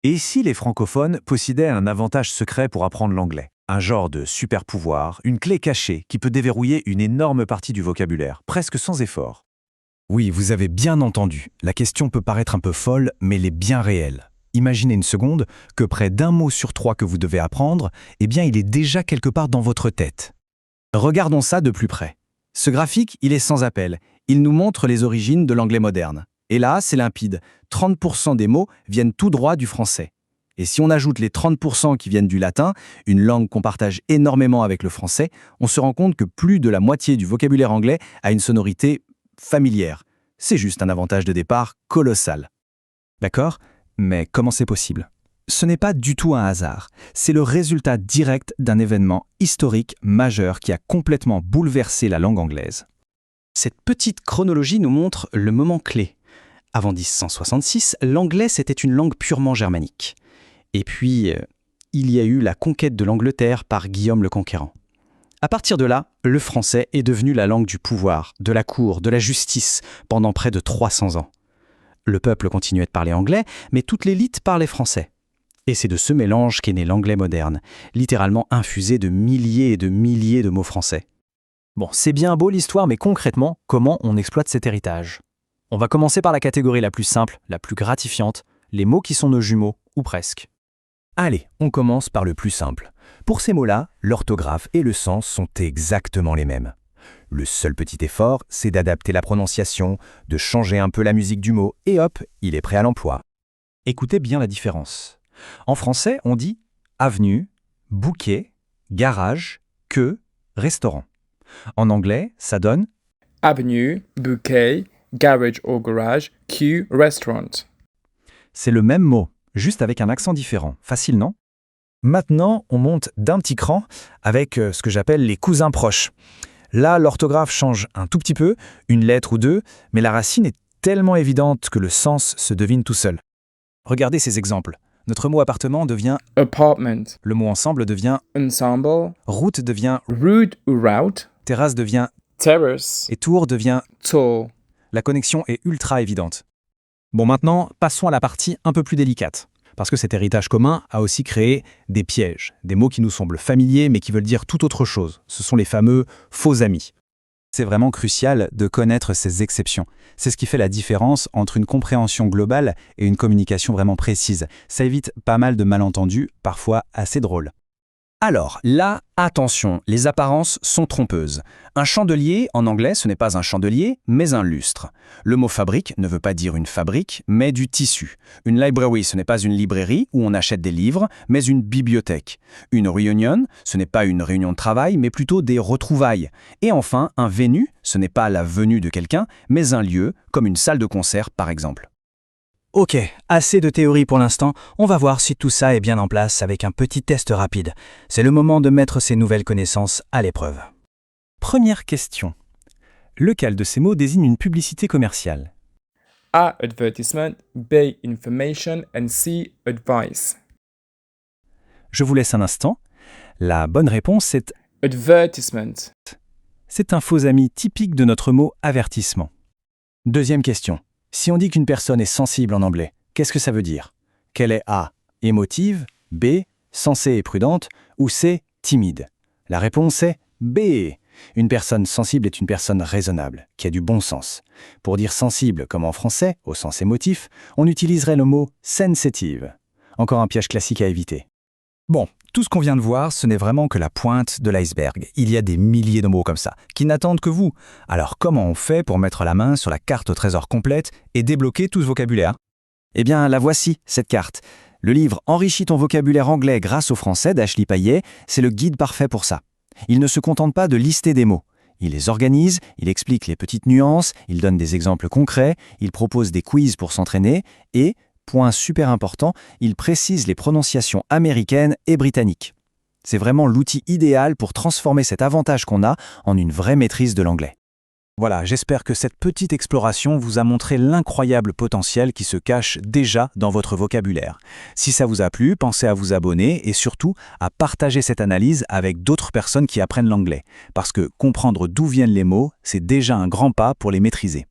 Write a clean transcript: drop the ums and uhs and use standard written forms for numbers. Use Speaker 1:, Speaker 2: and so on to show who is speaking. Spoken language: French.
Speaker 1: Et si les francophones possédaient un avantage secret pour apprendre l'anglais? Un genre de super pouvoir, une clé cachée qui peut déverrouiller une énorme partie du vocabulaire, presque sans effort.
Speaker 2: Oui, vous avez bien entendu. La question peut paraître un peu folle, mais elle est bien réelle. Imaginez une seconde que près d'un mot sur 3 que vous devez apprendre, eh bien il est déjà quelque part dans votre tête.
Speaker 3: Regardons ça de plus près. Ce graphique, il est sans appel. Il nous montre les origines de l'anglais moderne. Et là, c'est limpide. 30% des mots viennent tout droit du français. Et si on ajoute les 30% qui viennent du latin, une langue qu'on partage énormément avec le français, on se rend compte que plus de la moitié du vocabulaire anglais a une sonorité familière. C'est juste un avantage de départ colossal.
Speaker 2: D'accord? Mais comment c'est possible? Ce n'est pas du tout un hasard. C'est le résultat direct d'un événement historique majeur qui a complètement bouleversé la langue anglaise.
Speaker 3: Cette petite chronologie nous montre le moment clé. Avant 1166, l'anglais c'était une langue purement germanique. Et puis, il y a eu la conquête de l'Angleterre par Guillaume le Conquérant. À partir de là, le français est devenu la langue du pouvoir, de la cour, de la justice, pendant près de 300 ans. Le peuple continuait de parler anglais, mais toute l'élite parlait français. Et c'est de ce mélange qu'est né l'anglais moderne, littéralement infusé de milliers et de milliers de mots français.
Speaker 4: Bon, c'est bien beau l'histoire, mais concrètement, comment on exploite cet héritage? On va commencer par la catégorie la plus simple, la plus gratifiante, les mots qui sont nos jumeaux, ou presque.
Speaker 2: Allez, on commence par le plus simple. Pour ces mots-là, l'orthographe et le sens sont exactement les mêmes. Le seul petit effort, c'est d'adapter la prononciation, de changer un peu la musique du mot, et hop, il est prêt à l'emploi.
Speaker 4: Écoutez bien la différence. En français, on dit avenue, bouquet, garage, queue, restaurant. En anglais, ça donne
Speaker 5: avenue, bouquet, garage or garage, queue, restaurant.
Speaker 4: C'est le même mot, juste avec un accent différent. Facile, non?
Speaker 1: Maintenant, on monte d'un petit cran avec ce que j'appelle les cousins proches. Là, l'orthographe change un tout petit peu, une lettre ou deux, mais la racine est tellement évidente que le sens se devine tout seul.
Speaker 3: Regardez ces exemples. Notre mot appartement devient
Speaker 5: apartment.
Speaker 3: Le mot ensemble devient
Speaker 5: Ensemble.
Speaker 3: route devient
Speaker 5: Route ou route.
Speaker 3: terrasse devient
Speaker 5: Terrace.
Speaker 3: et tour devient
Speaker 5: Tour.
Speaker 3: La connexion est ultra évidente. Bon, maintenant, passons à la partie un peu plus délicate. Parce que cet héritage commun a aussi créé des pièges, des mots qui nous semblent familiers mais qui veulent dire tout autre chose. Ce sont les fameux faux amis. C'est vraiment crucial de connaître ces exceptions. C'est ce qui fait la différence entre une compréhension globale et une communication vraiment précise. Ça évite pas mal de malentendus, parfois assez drôles. Alors, là, attention, les apparences sont trompeuses. Un chandelier, en anglais, ce n'est pas un chandelier, mais un lustre. Le mot fabrique ne veut pas dire une fabrique, mais du tissu. Une library, ce n'est pas une librairie où on achète des livres, mais une bibliothèque. Une reunion, ce n'est pas une réunion de travail, mais plutôt des retrouvailles. Et enfin, un venue, ce n'est pas la venue de quelqu'un, mais un lieu, comme une salle de concert par exemple. Ok, assez de théorie pour l'instant, on va voir si tout ça est bien en place avec un petit test rapide. C'est le moment de mettre ces nouvelles connaissances à l'épreuve.
Speaker 4: Première question. Lequel de ces mots désigne une publicité commerciale?
Speaker 5: A. Advertisement. B. Information. And C. Advice.
Speaker 4: Je vous laisse un instant. La bonne réponse est
Speaker 5: Advertisement.
Speaker 4: c'est un faux ami typique de notre mot avertissement.
Speaker 3: Deuxième question. Si on dit qu'une personne est sensible en anglais, qu'est-ce que ça veut dire? Qu'elle est A. Émotive, B. Sensée et prudente, ou C. Timide? La réponse est B. Une personne sensible est une personne raisonnable, qui a du bon sens. Pour dire sensible, comme en français, au sens émotif, on utiliserait le mot sensitive. Encore un piège classique à éviter. Bon, tout ce qu'on vient de voir, ce n'est vraiment que la pointe de l'iceberg. Il y a des milliers de mots comme ça, qui n'attendent que vous. Alors comment on fait pour mettre la main sur la carte au trésor complète et débloquer tout ce vocabulaire? Eh bien, la voici, cette carte. Le livre Enrichis ton vocabulaire anglais grâce au français d'Ashley Payet, c'est le guide parfait pour ça. Il ne se contente pas de lister des mots. Il les organise, il explique les petites nuances, il donne des exemples concrets, il propose des quiz pour s'entraîner et, point super important, il précise les prononciations américaines et britanniques. C'est vraiment l'outil idéal pour transformer cet avantage qu'on a en une vraie maîtrise de l'anglais. Voilà, j'espère que cette petite exploration vous a montré l'incroyable potentiel qui se cache déjà dans votre vocabulaire. Si ça vous a plu, pensez à vous abonner et surtout à partager cette analyse avec d'autres personnes qui apprennent l'anglais. Parce que comprendre d'où viennent les mots, c'est déjà un grand pas pour les maîtriser.